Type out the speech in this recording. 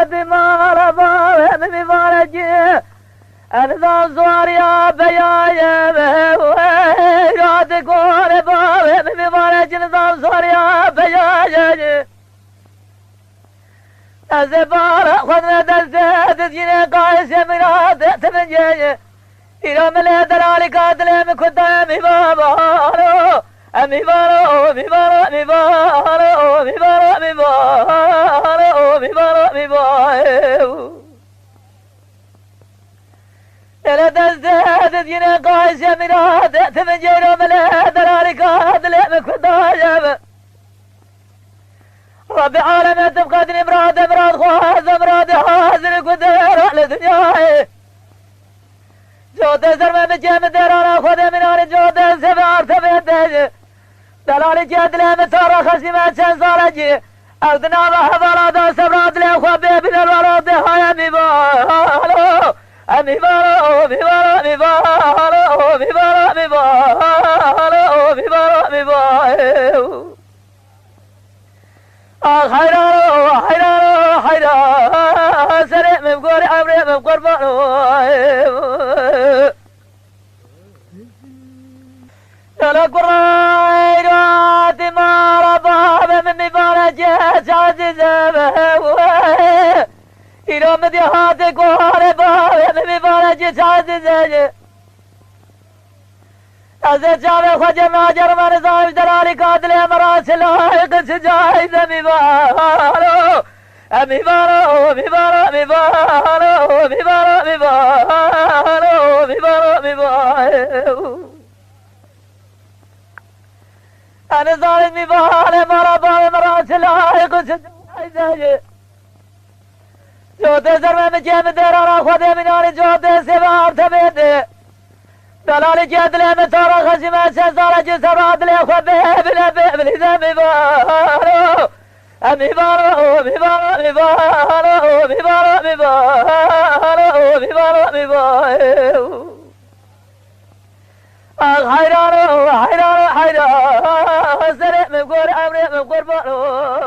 دمار باب مبارجي أنذا زواريا بيايا يا تقول باب مبارجي أنذا زواريا بيايا أزبار خذنا دزت جينا قايس مراد تنجي إلى ملا دلالي قاتل مكدام بابا أمي بارو أمي بارو أمي بارو أمي بارو أمي بارو أمي بارو أمي بارو إلى دزت جينا قايس مراد تنجي إلى ملا دلالي قاتل مكدام رب عالم تبقى مراد خواز مراد حاضر قدر على دنياي جوت زرمه بجم درانا خود منان جوت سبار تبدج دلالي جدله مسار خصيمه چند سالجي اردنا بحضر دا سبرات له خو ببن الورد هاي ميبالو اميبالو ميبالو ميبالو ميبالو ميبالو ميبالو ميبالو خيرا خيرا خيرا سريع مبقور عمري مبقور بانو يلا قريرات ما رباب من مبارجة عزيزة إلى مديحات قرباب من مبارجة عزيزة أزد شعب خجم جرمان صاحب دلالي قاتل أمراس لايق سجايز مبارو مبارو مبارو مبارو مبارو مبارو مبارو مبارو أنا ظالم مبارو مرابا أمراس لايق سجايز جوت زرم مجيم درانا خود منان جوت سبار تبيد دلالي جدله مسار خشمه سزار جسرات له خبه بلا بلا ذنب بارو امي بارو مي بارو مي بارو مي بارو مي بارو مي بارو مي بارو حيران حيران حيران سرع مقور عمري مقور بارو